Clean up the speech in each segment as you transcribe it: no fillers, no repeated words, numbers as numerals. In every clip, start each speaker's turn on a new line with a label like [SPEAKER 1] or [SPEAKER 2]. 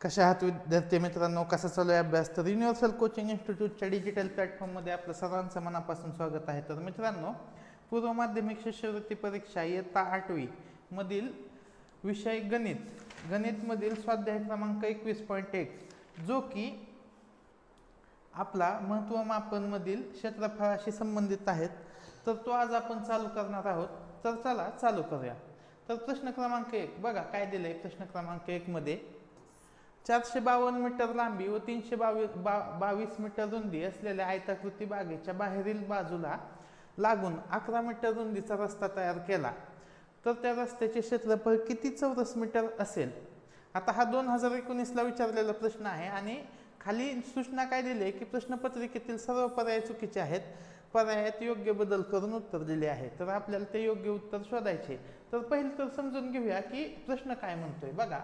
[SPEAKER 1] कशा आहात विद्यार्थी मित्रांनो, कसा चालू आहे अभ्यास? तर युनिव्हर्सल कोचिंग इन्स्टिट्यूटच्या डिजिटल प्लॅटफॉर्ममध्ये आपलं सर्वांचं मनापासून स्वागत आहे. तर मित्रांनो, पूर्व माध्यमिक शिष्यवृत्ती परीक्षा इयत्ता 8वी मधील विषय गणितमधील स्वाध्याय क्रमांक 21.1 जो की आपला महत्त्वमापन मधील क्षेत्रफळाशी संबंधित आहेत, तर तो आज आपण चालू करणार आहोत. तर चला चालू करूया. तर प्रश्न क्रमांक 1 बघा काय दिलंय. प्रश्न क्रमांक 1 मध्ये 452 मीटर लांबी व 322 मीटर रुंदी असलेल्या आयताकृती बागेच्या बाहेरील बाजूला लागून 11 मीटर रुंदीचा रस्ता तयार केला, तर त्या रस्त्याचे क्षेत्रफळ किती चौरस मीटर असेल? आता हा 2019ला विचारलेला प्रश्न आहे आणि खाली सूचना काय दिली आहे की प्रश्नपत्रिकेतील सर्व पर्याय चुकीचे आहेत, पर्यायात योग्य बदल करून उत्तर दिले आहे. तर आपल्याला ते योग्य उत्तर शोधायचे. तर पहिलं तर समजून घेऊया की प्रश्न काय म्हणतोय. बघा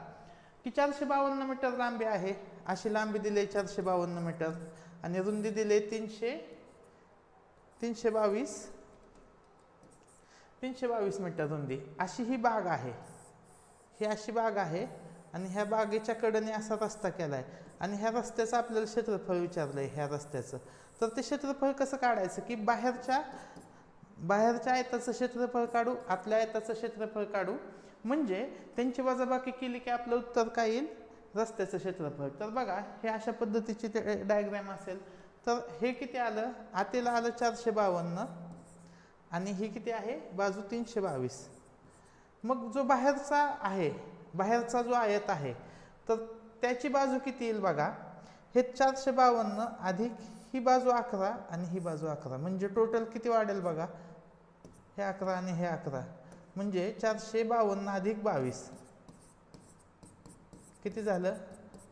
[SPEAKER 1] की 452 मीटर लांबी आहे, अशी लांबी दिली 452 मीटर आणि रुंदी दिली 322 मीटर रुंदी. अशी ही बाग आहे, ही अशी बाग आहे आणि ह्या बागेच्या कडेने असा रस्ता केलाय आणि ह्या रस्त्याचं आपल्याला क्षेत्रफळ विचारलंय. ह्या रस्त्याचं तर ते क्षेत्रफळ कसं काढायचं की बाहेरच्या आयताचं क्षेत्रफळ काढू, आतल्या आयताचं क्षेत्रफळ काढू, म्हणजे त्यांची वजाबाकी केली की आपलं उत्तर काय येईल? रस्त्याचं क्षेत्रफळ. तर बघा हे अशा पद्धतीची डायग्राम असेल तर हे किती आलं? आतेला आलं 452 आणि ही किती आहे? बाजू 322. मग जो बाहेरचा आहे, बाहेरचा जो आयत आहे तर त्याची बाजू किती येईल? बघा हे 452 अधिक ही बाजू 11 आणि ही बाजू 11, म्हणजे टोटल किती वाढेल? बघा हे 11 आणि हे 11, म्हणजे 452 अधिक 22 किती झालं?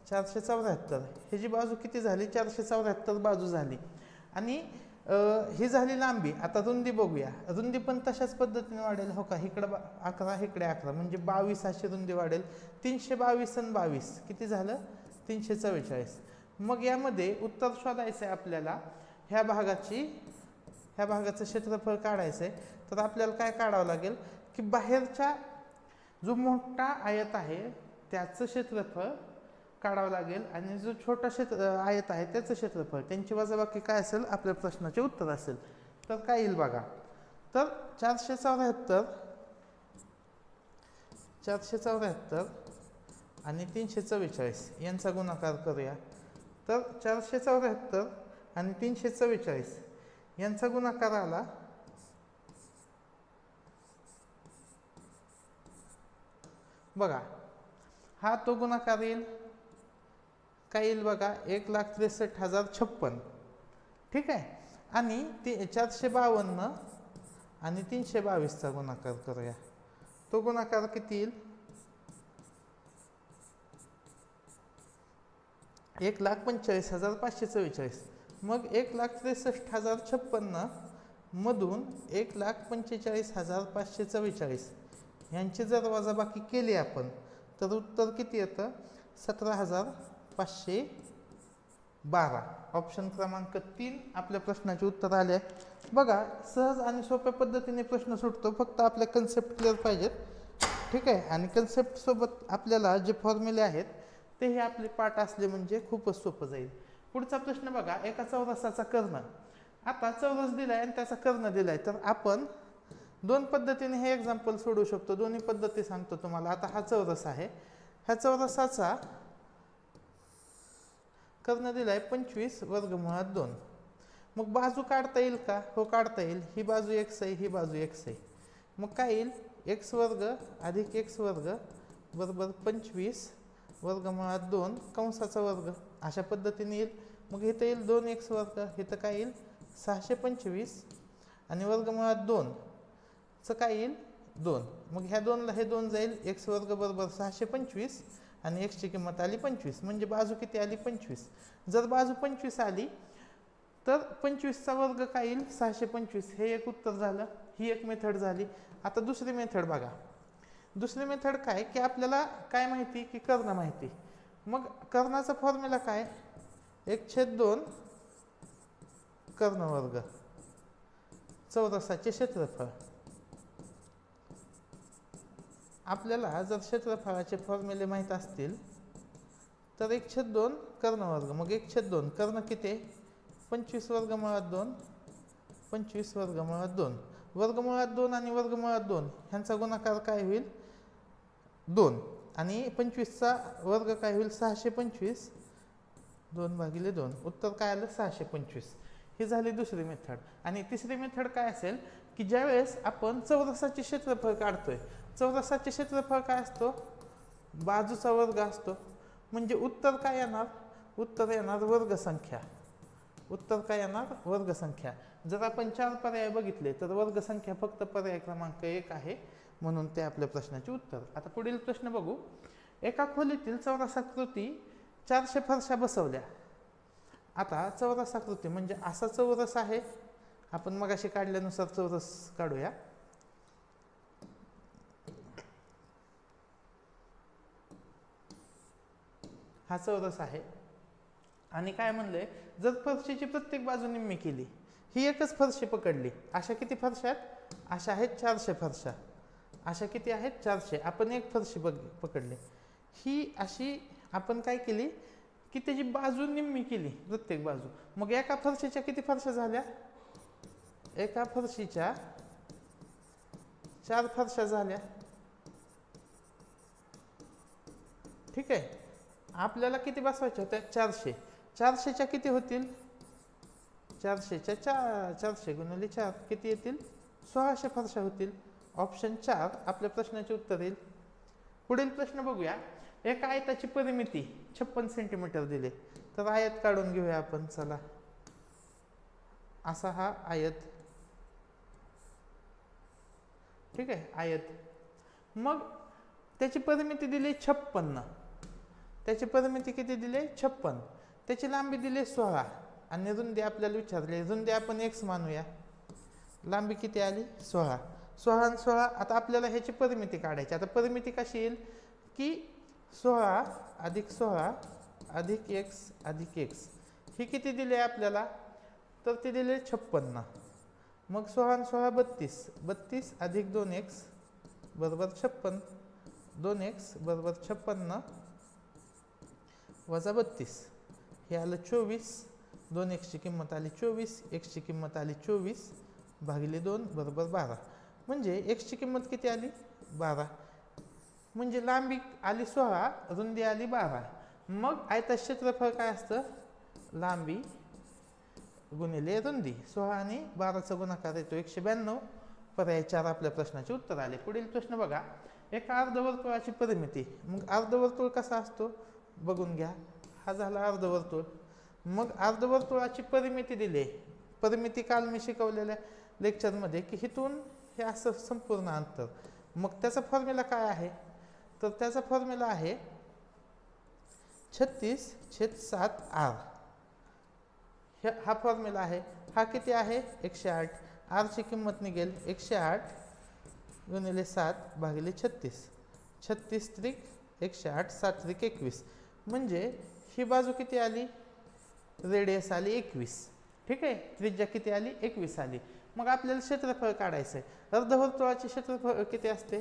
[SPEAKER 1] 474. ह्याची बाजू किती झाली? 474 बाजू झाली. आणि ही झाली लांबी. आता रुंदी बघूया. रुंदी पण तशाच पद्धतीने वाढेल. हो का, इकडं 11 इकडे 11, म्हणजे 22 अशी रुंदी वाढेल. 322 आणि 22 किती झालं? 344. मग यामध्ये उत्तर शोधायचं आहे आपल्याला. ह्या भागाचं क्षेत्रफळ काढायचं आहे. तर आपल्याला काय काढावं लागेल की बाहेरच्या जो मोठा आयत आहे त्याचं क्षेत्रफळ काढावं लागेल आणि जो छोटा आयत आहे त्याचं क्षेत्रफळ, त्यांची वजाबाकी काय असेल? आपल्या प्रश्नाचे उत्तर असेल. तर काय येईल बघा. तर 474 आणि 344 यांचा गुणाकार करूया. तर 474 आणि 344 यांचा गुणाकार आला बघा, हा तो गुणाकार येईल काय येईल? बघा 1,63,056. ठीक आहे. आणि 452 आणि 322चा गुणाकार करूया. तो गुणाकार किती येईल? 1,45,544. मग 1,63,056 मधून 1,45,544 यांची जर वजाबाकी केली आपण तर उत्तर किती येतं? 17,512. ऑप्शन क्रमांक 3 आपल्या प्रश्नाचे उत्तर आले. बघा सहज आणि सोप्या पद्धतीने प्रश्न सुटतो, फक्त आपल्या कन्सेप्ट क्लिअर पाहिजेत. ठीक आहे. आणि कन्सेप्ट सोबत आपल्याला जे फॉर्म्युले आहेत तेही आपले पाठ असले म्हणजे खूपच सोपं जाईल. पुढचा प्रश्न बघा. एका चौरसाचा कर्ण. आता चौरस दिलाय आणि त्याचा कर्ण दिलाय, तर आपण दोन पद्धतीने हे एक्झाम्पल सोडू शकतो. दोन्ही पद्धती सांगतो तुम्हाला. आता हा चौरस आहे, ह्या चौरसाचा कर्ण दिलाय 25 वर्गमुळात 2. मग बाजू काढता येईल का? हो काढता येईल. ही बाजू x आहे, ही बाजू x आहे. मग काय येईल? x वर्ग अधिक x वर्ग बरोबर 25 वर्गमुळात 2 कंसाचा वर्ग, अशा पद्धतीने येईल. मग इथं येईल 2x वर्ग, इथं काय येईल? 625 आणि वर्गमुळात 2 चं काय येईल? 2. मग ह्या 2ला हे 2 जाईल. x वर्ग बरोबर 625 आणि x ची किंमत आली 25, म्हणजे बाजू किती आली? 25. जर बाजू 25 आली तर 25चा वर्ग काय येईल? 625. हे एक उत्तर झालं. ही एक मेथड झाली. आता दुसरी मेथड बघा. दुसरी मेथड काय की आपल्याला काय माहिती की कर्ण माहिती. मग कर्णाचा फॉर्म्युला काय? 1/2 कर्ण वर्ग चौरसाचे क्षेत्रफळ. आपल्याला जर क्षेत्रफळाचे फॉर्म्युले माहीत असतील तर 1/2 कर्णवर्ग, मग 1/2 कर्ण किती आहे 25 वर्गमुळात 2, 25 वर्गमुळात 2, वर्गमुळात 2 आणि वर्गमुळात 2 ह्यांचा गुणाकार काय होईल 2 आणि 25चा वर्ग काय होईल 625, 2/2, उत्तर काय आलं 625. ही झाली दुसरी मेथड. आणि तिसरी मेथड काय असेल की ज्यावेळेस आपण चौरसाचे क्षेत्रफळ काढतोय, चौरसाचे क्षेत्रफळ काय असतो बाजूचा वर्ग असतो, म्हणजे उत्तर काय येणार, उत्तर येणार वर्गसंख्या, उत्तर काय येणार वर्गसंख्या. जर आपण 4 पर्याय बघितले तर वर्गसंख्या फक्त पर्याय क्रमांक 1 आहे, म्हणून ते आपल्या प्रश्नाचे उत्तर. आता पुढील प्रश्न बघू. एका खोलीतील चौरसाकृती 400 फरशा बसवल्या. आता चौरसाकृती म्हणजे असा चौरस आहे, आपण मगाशी काढल्यानुसार चौरस काढूया. हा चौरस आहे आणि काय म्हणलंय जर फरशीची प्रत्येक बाजू निम्मी केली, ही एकच फरशी पकडली, अशा किती फरशा आहेत, अशा आहेत 400 फरशा, अशा किती आहेत 400, आपण एक फरशी पकडली, ही अशी आपण काय केली की त्याची बाजू निम्मी केली प्रत्येक बाजू, मग एका फरशीच्या किती फरशा झाल्या, एका फरशीच्या 4 फरशा झाल्या. ठीक आहे, आपल्याला किती बसवायच्या होत्या 400, 400च्या किती होतील, 400च्या 400 गुणिले 4 किती येतील 1600 फरशा होतील. ऑप्शन 4 आपल्या प्रश्नाचे उत्तर येईल. पुढील प्रश्न बघूया. एका आयताची परिमिती 56 सेंटीमीटर दिले, तर आयत काढून घेऊया आपण. चला, असा हा आयत, ठीक आहे आयत. मग त्याची परिमिती दिली 56, त्याची परिमिती किती दिली 56, त्याची लांबी दिली 16 आणि रुंदी आपल्याला विचारली, रुंदी आपण x मानूया, लांबी किती आली 16, 16 आणि 16. आता आपल्याला ह्याची परिमिती काढायची. आता परिमिती कशी येईल की 16 अधिक 16 अधिक x अधिक x, ही किती दिली आहे आपल्याला, तर ती दिली 56. मग 16 आणि 16 32, 32 अधिक 2x बरोबर 56, 2x बरोबर 56 वजा 32, हे आलं 24, 2x ची किंमत आली 24, x ची किंमत आली 24 भागिले 2 बरोबर 12, म्हणजे x ची किंमत किती आली 12, म्हणजे लांबी आली 16, रुंदी आली 12. मग आयताचे क्षेत्रफळ काय असतं, लांबी गुणिले रुंदी, 16 आणि 12चा गुणाकार येतो 192. पर्याय 4 आपल्या प्रश्नाचे उत्तर आले. पुढील प्रश्न बघा. एका अर्धवर्तुळाची परिमिती, मग अर्धवर्तुळ कसा असतो बघून घ्या. हा झाला अर्धवर्तुळ. मग अर्धवर्तुळाची परिमिती दिली, परिमिती काल मी शिकवलेल्या लेक्चरमध्ये की हिथून हे असं संपूर्ण अंतर, मग त्याचा फॉर्म्युला काय आहे, तर त्याचा फॉर्म्युला आहे 36/7 r. हा फॉर्म्युला आहे. हा किती आहे 108, r ची किंमत निघेल 108 गुणिले 7 भागिले 36, 36 त्रिक 108, 7 त्रिक 21, म्हणजे ही बाजू किती आली, रेडियस आली 21. ठीक आहे, त्रिज्या किती आली 21 आली. मग आपल्याला क्षेत्रफळ काढायचं आहे. अर्धवर्तुळाचे क्षेत्रफळ किती असते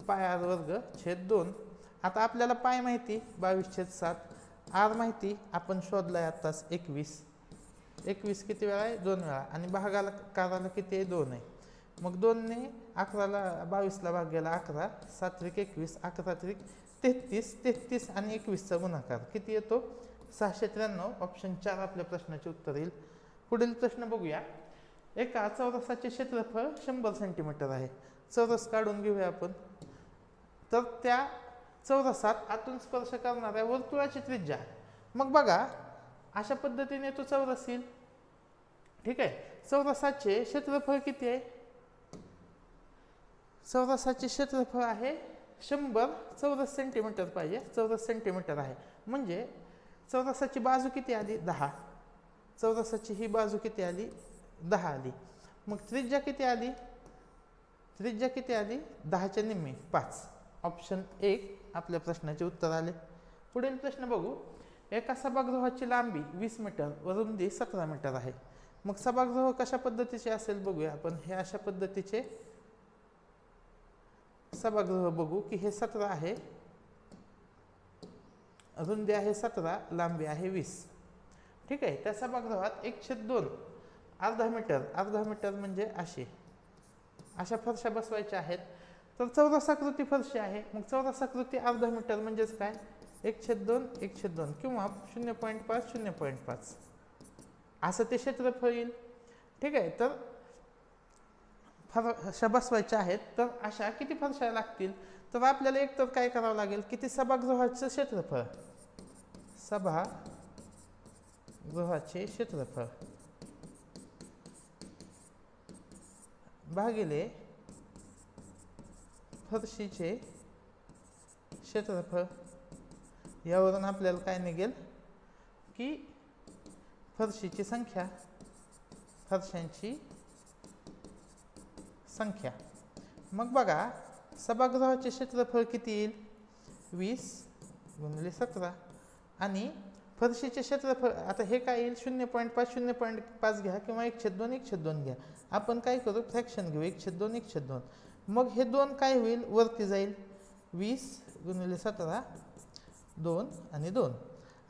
[SPEAKER 1] πr²/2. आता आपल्याला पाय माहिती 22/7, r माहिती आपण शोधलाय आताच 21, 21 किती वेळा आहे 2 वेळा, आणि भागाला काराला किती आहे 2 आहे. मग 2 ने 11ला 22ला भाग गेला 11, 7 त्रिक 21, 11 त्रिक 33, 33 आणि 21चा गुणाकार किती येतो 693. ऑप्शन 4 आपल्या प्रश्नाचे उत्तर येईल. पुढील प्रश्न बघूया. एका चौरसाचे क्षेत्रफळ 100 सेंटीमीटर आहे. चौरस काढून घेऊया आपण. तर त्या चौरसात आतून स्पर्श करणाऱ्या वर्तुळाची त्रिज्या, मग बघा अशा पद्धतीने तो चौरस येईल. ठीक आहे, चौरसाचे क्षेत्रफळ किती आहे, चौरसाचे क्षेत्रफळ आहे 100 चौरस सेंटीमीटर पाहिजे, चौरस सेंटीमीटर आहे, म्हणजे चौरसाची बाजू किती आली 10, चौरसाची ही बाजू किती आली 10 आली. मग त्रिज्या किती आली, त्रिज्या किती आली 10च्या निम्मी 5. ऑप्शन 1 आपल्या प्रश्नाचे उत्तर आले. पुढील प्रश्न बघू. एका सभागृहाची लांबी 20 मीटर व रुंदी 17 मीटर आहे. मग सभागृह कशा पद्धतीचे असेल बघूया आपण. हे अशा पद्धतीचे सभागृह बघू की हे 17 आहे रुंदी आहे 17, लांबी आहे 20. ठीक आहे. त्या सभागृहात 1/2 अर्धा मीटर म्हणजे अशा फरशा बसवायच्या आहेत. तर चौरसाकृती फरशी आहे. मग चौरसाकृती अर्धा मीटर म्हणजेच काय 1/2 किंवा 0.5 असं ते क्षेत्रफळ येईल. ठीक आहे. तर फरशा बसवायच्या आहेत. तर अशा किती फरशा लागतील? तर आपल्याला एक तर काय करावं लागेल, किती सभागृहाचं क्षेत्रफळ, सभागृहाचे क्षेत्रफळ भागिले फरशीचे क्षेत्रफळ. यावरून आपल्याला काय निघेल की फरशीची संख्या, फरशांची संख्या. मग बघा सभागृहाचे क्षेत्रफळ किती येईल 20 गुणिले 17 आणि फरशीचे क्षेत्रफळ आता हे काय येईल 0.5 घ्या किंवा 1/2 घ्या. आपण काय करू फ्रॅक्शन घेऊ 1/2. मग हे 2 काय होईल वरती जाईल 20 गुणिले 17 2 आणि 2.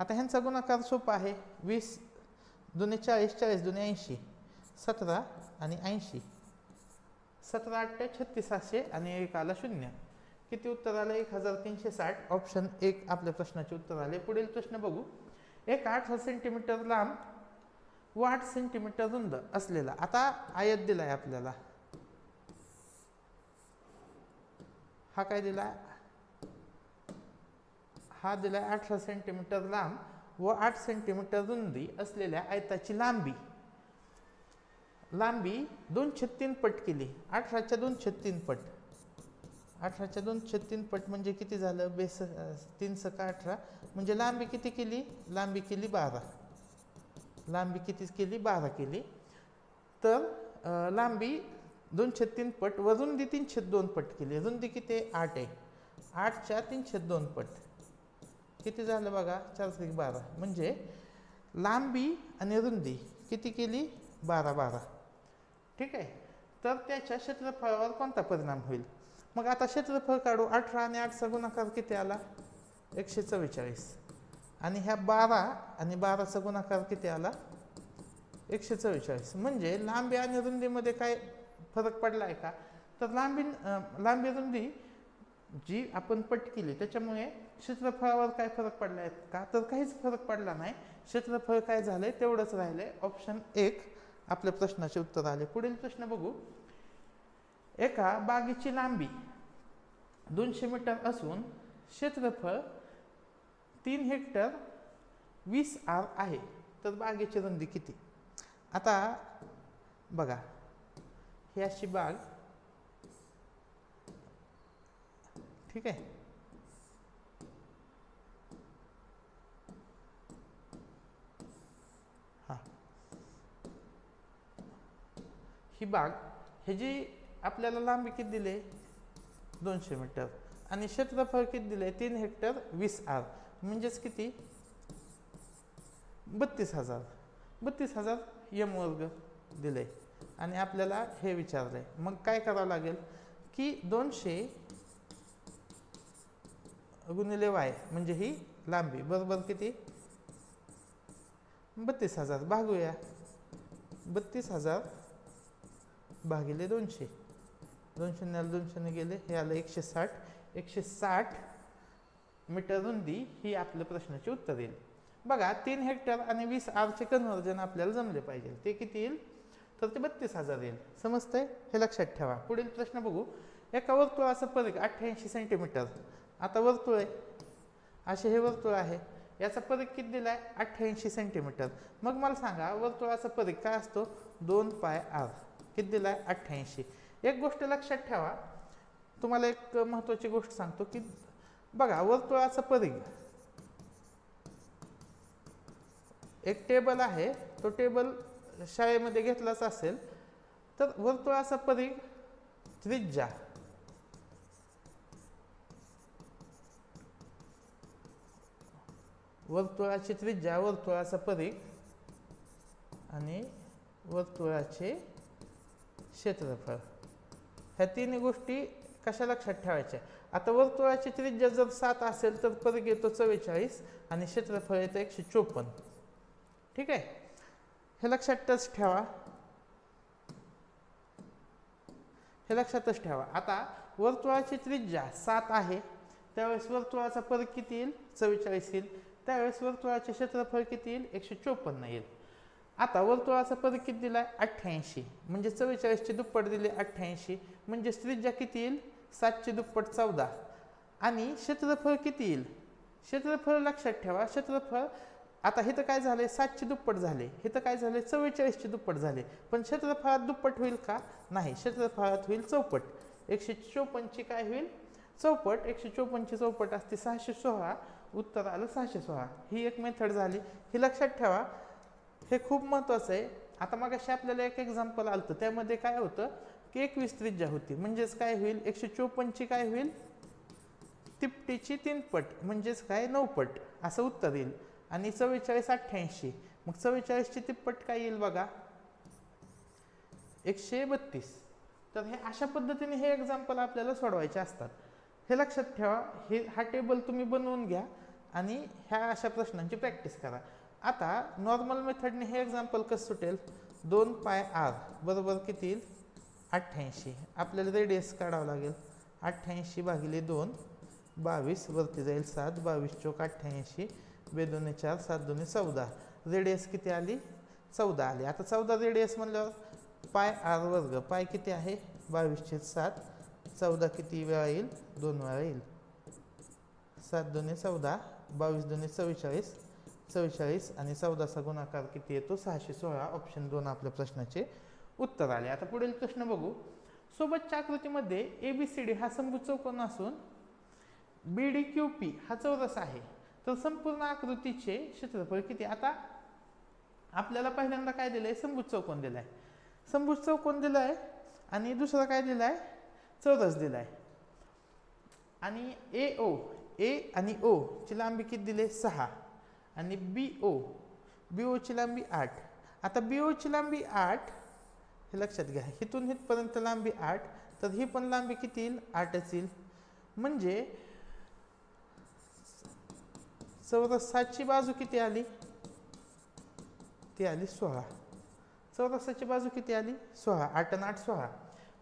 [SPEAKER 1] आता ह्यांचा गुणाकार सोपा आहे 20 2 40 40 2 80 17 आणि 80 17 8 3600 आणि 1 आला 0. किती उत्तर आलं 1360. ऑप्शन 1 आपल्या प्रश्नाचे उत्तर आले. पुढील प्रश्न बघू. एक 8 सेंटीमीटर लांब व 8 सेंटीमीटर रुंद असलेला आता आयत दिलाय आपल्याला. हा काय दिलाय, हा दिलाय 18 सेंटीमीटर लांब व 8 सेंटीमीटर रुंदी असलेल्या आयताची लांबी 2/3 पट केली. 18च्या 2/3 पट, 18च्या 2/3 पट म्हणजे किती झालं 3 × 18 म्हणजे लांबी किती केली, लांबी केली 12. लांबी किती केली 12 केली. तर लांबी 2/3 पट व रुंदी 3/2 पट केली. रुंदी किती 8 आहे. 8च्या 3/2 पट किती झालं बघा 4×12 म्हणजे लांबी आणि रुंदी किती केली 12. ठीक आहे. तर त्याच्या क्षेत्रफळावर कोणता परिणाम होईल. मग आता क्षेत्रफळ काढू. 18 आणि 8चा गुणाकार किती आला 144 आणि ह्या 12 आणि 12चा गुणाकार किती आला 144. म्हणजे लांबी आणि रुंदीमध्ये काय फरक पडला आहे का. तर लांबी रुंदी जी आपण पट केली त्याच्यामुळे क्षेत्रफळावर काय फरक पडला आहे का, तर काहीच फरक पडला नाही. क्षेत्रफळ काय झालंय तेवढंच राहिलंय. ऑप्शन 1 आपल्या प्रश्नाचे उत्तर आले. पुढील प्रश्न बघू. एका बागेची लांबी 200 मीटर असून क्षेत्रफळ 3 हेक्टर 20 आर आहे. तर बागेची रुंदी किती. आता बघा ही अशी बाग, ठीक आहे. हा ही बाग, हे जी आपल्याला लांबी किती दिले 200 मीटर आणि क्षेत्रफळ किती दिले 3 हेक्टर 20 आर म्हणजेच किती 32,000 एम वर्ग दिले आणि आपल्याला हे विचारलंय. मग काय करावं लागेल की 200 गुणिले y म्हणजे ही लांबी बरोबर किती 32,000 भागूया 32,000 भागिले 200. 200 गेले हे आलं 160 मीटर रुंदी ही आपल्या प्रश्नाचे उत्तर येईल. बघा 3 हेक्टर आणि 20 आरचे कन्व्हर्जन आपल्याला जमले पाहिजे. ते किती येईल तर ते 32,000 येईल. समजतंय हे लक्षात ठेवा. पुढील प्रश्न बघू. एका वर्तुळाचा परिघ 88 सेंटीमीटर. आता वर्तुळ आहे असे हे वर्तुळ आहे याचा परिघ किती दिलाय 88 सेंटीमीटर. मग मला सांगा वर्तुळाचा परिघ काय असतो 2πr किती दिलाय 88. एक गोष्ट लक्षात ठेवा. तुम्हाला एक महत्त्वाची गोष्ट सांगतो की बघा वर्तुळाचा परिघ एक टेबल आहे. तो टेबल शाळेमध्ये घेतलाच असेल. तर वर्तुळाचा परिघ त्रिज्या वर्तुळाची त्रिज्या वर्तुळाचा परिघ आणि वर्तुळाचे क्षेत्रफळ ह्या 3 गोष्टी कशा लक्षात ठेवायच्या? आता वर्तुळाची त्रिज्या जर 7 असेल तर परिघ येतो 44 आणि क्षेत्रफळ येतं 154. ठीक आहे, हे लक्षातच ठेवा, हे लक्षातच ठेवा. आता वर्तुळाची त्रिज्या 7 आहे, त्यावेळेस वर्तुळाचा परिघ किती येईल? 44 येईल. त्यावेळेस वर्तुळाचे क्षेत्रफळ किती येईल? 154 येईल. आता वर्तुळाचा परिघ किती दिलाय? 88, म्हणजे 44 ची दुप्पट दिली 88, म्हणजे त्रिज्या किती येईल? 7 ची दुप्पट 14. आणि क्षेत्रफळ किती येईल? क्षेत्रफळ लक्षात ठेवा, क्षेत्रफळ आता हे तर काय झाले? 7 ची दुप्पट झाले, हे तर काय झाले? 44 ची दुप्पट झाले, पण क्षेत्रफळात दुप्पट होईल का? नाही, क्षेत्रफळात होईल चौपट. 154 ची काय होईल? चौपट. 154 ची चौपट असते 616, उत्तर आलं 616. ही एक मेथड झाली, ही लक्षात ठेवा, हे खूप महत्त्वाचं आहे. आता मगाशी आपल्याला एक एक्झाम्पल आलं, त्यामध्ये काय होतं की 21 त्रिज्या होती, म्हणजेच काय होईल? 154 ची काय होईल? तिपटीची 3 पट, म्हणजेच काय? 9 पट असं उत्तर येईल. आणि 44 88, मग 44 ची तिप्पट काय येईल बघा? 132. तर हे अशा पद्धतीने हे एक्झाम्पल आपल्याला सोडवायचे असतात, हे लक्षात ठेवा. हा टेबल तुम्ही बनवून घ्या आणि ह्या अशा प्रश्नांची प्रॅक्टिस करा. आता नॉर्मल मेथडने हे एक्झाम्पल कसं सुटेल? 2πr बरोबर किती येईल? 88. आपल्याला रेडियस काढावं लागेल. 88 भागिले 2, 22 वरती जाईल 7, 22 चौक 88, 2 2 4, 7 2 14. रेडियस किती आली? 14 आली. आता 14 रेडियस म्हणल्यावर पाय आर वर्ग, पाय किती आहे? 22/7. 14 किती वेळा येईल? 2 वेळा येईल. 7 2 14, 22 2 44, 44 आणि 14चा गुणाकार किती येतो? 616. ऑप्शन 2 आपल्या प्रश्नाचे उत्तर आले. आता पुढील प्रश्न बघू. सोबतच्या आकृतीमध्ये ABCD हा समभुज चौकोन असून BDQP हा चौरस आहे, तर संपूर्ण आकृतीचे क्षेत्रफळ किती? आता आपल्याला पहिल्यांदा काय दिलंय? समभुज चौकोन दिलाय, समभुज चौकोन दिलाय आणि दुसरा काय दिलाय? चौरस दिलाय. आणि A आणि O ची लांबी किती दिली? 6 आणि BO ची लांबी 8. आता BO ची लांबी 8, हे लक्षात घ्या, इथून इथपर्यंत लांबी 8, तर ही पण लांबी किती येईल? 8च येईल. म्हणजे चौरसाची बाजू किती आली? ती आली 16. चौरसाची बाजू किती आली? 16. 8 आणि 8 16,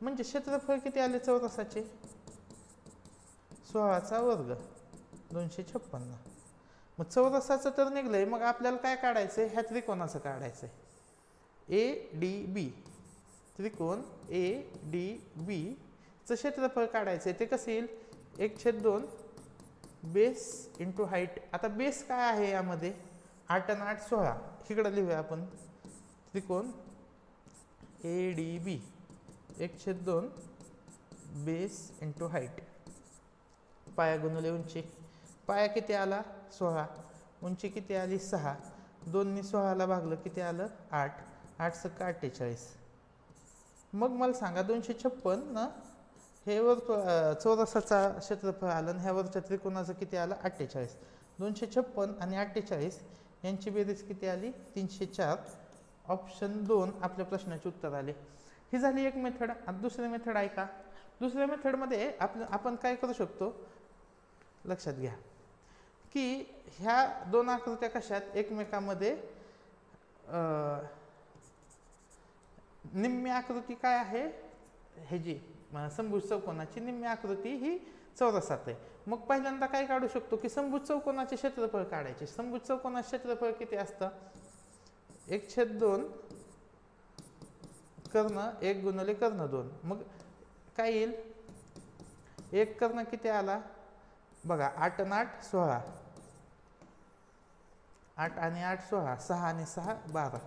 [SPEAKER 1] म्हणजे क्षेत्रफळ किती आले चौरसाचे? 16चा वर्ग 256. मग चौरसाचं तर निघलंय, मग आपल्याला काय काढायचंय? ह्या त्रिकोणाचं काढायचंय. ADB, त्रिकोण ADB चं क्षेत्रफळ काढायचंय. ते कसं येईल? 1/2 बेस इंटू हाईट. आता बेस काय आहे यामध्ये? 8 आणि 8 16. इकडे लिहूया आपण. त्रिकोण ADB 1/2 बेस इंटू हाईट, पाया गुणिले उंची. पाया किती आला? 16. उंची किती आली? 6. 2 ने 16 ला भागलं किती आलं? 8. 8 × 48. मग मला सांगा 256 हे चौरसाचा क्षेत्रफळ आलं आणि ह्यावरच्या त्रिकोणाचं किती आलं? 48. 256 आणि 48 यांची बेरीज किती आली? 304. ऑप्शन 2 आपल्या प्रश्नाचे उत्तर आले. ही झाली एक मेथड. आता दुसरी मेथड आहे का? दुसऱ्या मेथडमध्ये आपण काय करू शकतो? लक्षात घ्या की ह्या दोन आकृत्या कशात एकमेकांमध्ये निम्मी आकृती काय आहे? हे जी समभुज चौकोनाची निम्मी आकृती ही चौरसात आहे. मग पहिल्यांदा काय काढू शकतो की समभुज चौकोनाचे क्षेत्रफळ काढायचे. समभुज चौकोनाचे क्षेत्रफळ किती असतं? 1/2 कर्ण 1 गुणिले कर्ण 2. मग काय येईल? 1 कर्ण किती आला बघा? 8 आणि 8 16. 8 आणि 8 16. 6 आणि 6 12.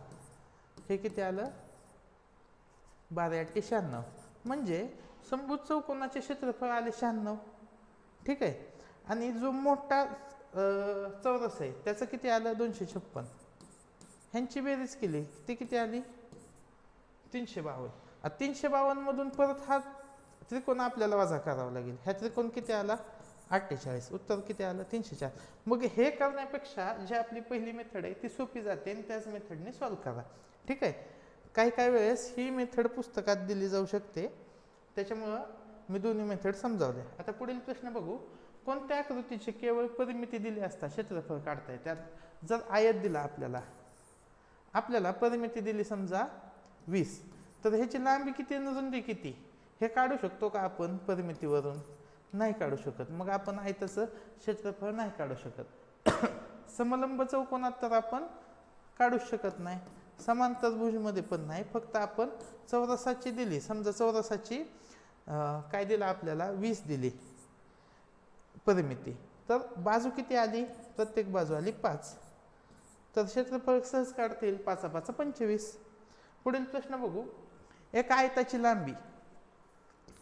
[SPEAKER 1] हे किती आलं? 12 × 8 = 96. म्हणजे समभुज चौकोनाचे क्षेत्रफळ आले 96. ठीक आहे. आणि जो मोठा चौरस आहे त्याचं किती आलं? 256. ह्यांची बेरीज केली ती किती आली? 352. 352 मधून परत हा त्रिकोण आपल्याला वजा करावा लागेल. ह्या त्रिकोण किती आला? 48. उत्तर किती आलं? 304. मग हे करण्यापेक्षा जी आपली पहिली मेथड आहे ती सोपी जाते आणि त्याच मेथडने सॉल्व्ह करा. ठीक आहे. काही वेळेस ही मेथड पुस्तकात दिली जाऊ शकते, त्याच्यामुळं मी दोन्ही मेथड समजावल्या. आता पुढील प्रश्न बघू. कोणत्या आकृतीची केवळ परिमिती दिली असता क्षेत्रफळ काढता येते. जर आयत दिला आपल्याला परिमिती दिली समजा 20, तर ह्याची लांबी किती आणि रुंदी किती हे काढू शकतो का आपण परिमितीवरून? नाही काढू शकत. मग आपण आयताचं क्षेत्रफळ नाही काढू शकत. समलंब चौकोनात तर आपण काढू शकत नाही, समांतर भुजमध्ये पण नाही. फक्त आपण चौरसाची दिली, समजा चौरसाची काय दिलं आपल्याला 20 दिली परिमिती, तर बाजू किती आली? प्रत्येक बाजू आली 5, तर क्षेत्रफळ सहज काढता येईल. 5 5 25. पुढील प्रश्न बघू. एका आयताची लांबी,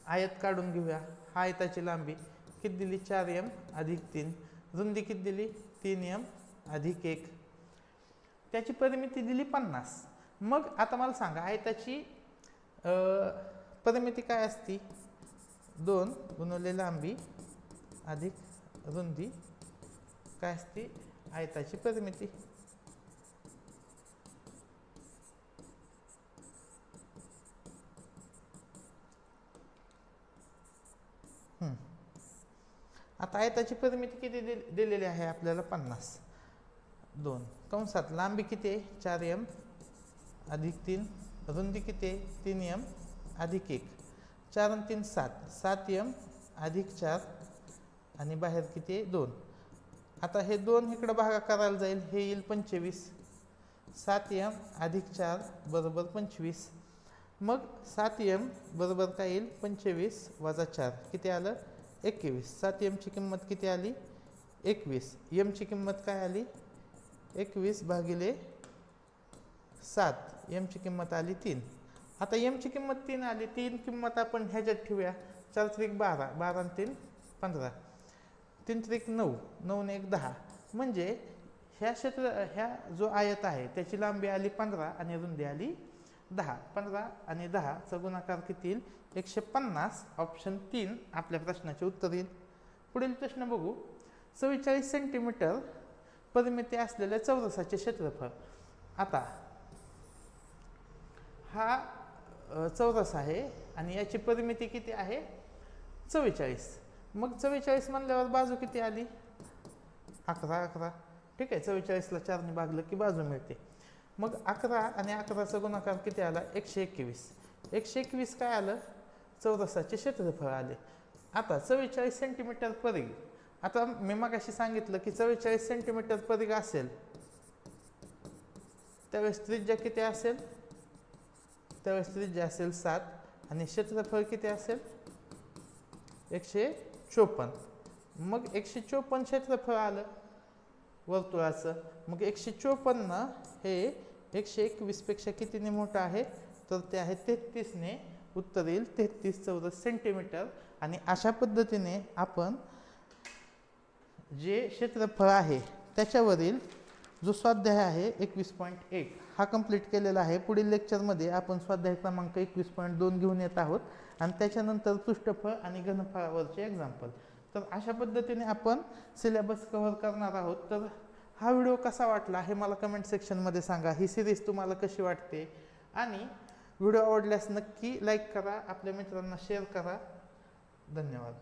[SPEAKER 1] आयत काढून घेऊया. हा आयताची लांबी किती दिली? 4m अधिक 3. रुंदी किती दिली? 3m अधिक 1. त्याची परिमिती दिली 50. मग आता मला सांगा आयताची परिमिती काय असती? 2 गुणिले लांबी अधिक रुंदी काय असते? आयताची परिमिती. आता आयताची परिमिती किती दिलेली आहे आपल्याला? 50. 2 कंसात लांबी किती आहे? 4m अधिक 3. रुंदी किती आहे? 3m अधिक 1. 4 आणि 3 7. 7m अधिक 4 आणि बाहेर किती आहे? 2. आता हे 2 इकडे भागाकाराला जाईल, हे येईल 25. 7m अधिक 4 बरोबर 25. मग 7m बरोबर काय येईल? 25 वजा 4 किती आलं? 21. 7m ची किंमत किती आली? 21. m ची किंमत काय आली? 21 भागिले 7. m ची किंमत आली 3. आता m ची किंमत 3 आली. 3 किंमत आपण ह्याच्यात ठेवूया. 4 त्रिक 12, 12 आणि 3 15, 3 त्रिक 9, 9 ने 1 10. म्हणजे ह्या जो आयत आहे त्याची लांबी आली 15 आणि रुंदी आली 10. 15 आणि 10 चा गुणाकार किती येईल? 150. ऑप्शन 3 आपल्या प्रश्नाचे उत्तर येईल. पुढील प्रश्न बघू. 44 सेंटीमीटर परिमिती असलेल्या चौरसाचे क्षेत्रफळ. आता हा चौरस आहे आणि याची परिमिती किती आहे? 44. मग 44 म्हणल्यावर बाजू किती आली? 11 11. ठीक आहे, 44 ला 4 ने भागलं की बाजू मिळते. मग 11 आणि 11 चा गुणाकार किती आला? 121. 121 काय आलं? चौरसाचे क्षेत्रफळ आले. आता 44 सेंटीमीटर परिघ. आता मी मगाशी सांगितलं की 44 सेंटीमीटर परिघ असेल त्यावेळेस त्रिज्या किती असेल? त्यावेळेस त्रिज्या असेल 7 आणि क्षेत्रफळ किती असेल? 154. मग 154 क्षेत्रफळ आलं वर्तुळाचं. मग 154 हे 121 पेक्षा कितीने मोठं आहे? तर ते आहे 33 ने. उत्तर येईल 33 चौरस सेंटीमीटर. आणि अशा पद्धतीने आपण जे क्षेत्रफळ आहे त्याच्यावरील जो स्वाध्याय आहे 21.1 हा कंप्लीट केलेला आहे. पुढील लेक्चरमध्ये आपण स्वाध्याय क्रमांक 21.2 घेऊन येत आहोत आणि त्याच्यानंतर पृष्ठफळ आणि घनफळावरचे एक्झाम्पल. तर अशा पद्धतीने आपण सिलेबस कव्हर करणार आहोत. तर हा व्हिडिओ कसा वाटला हे मला कमेंट सेक्शनमध्ये सांगा. ही सिरीज तुम्हाला कशी वाटते आणि व्हिडिओ आवडल्यास नक्की लाईक करा, आपल्या मित्रांना शेअर करा. धन्यवाद.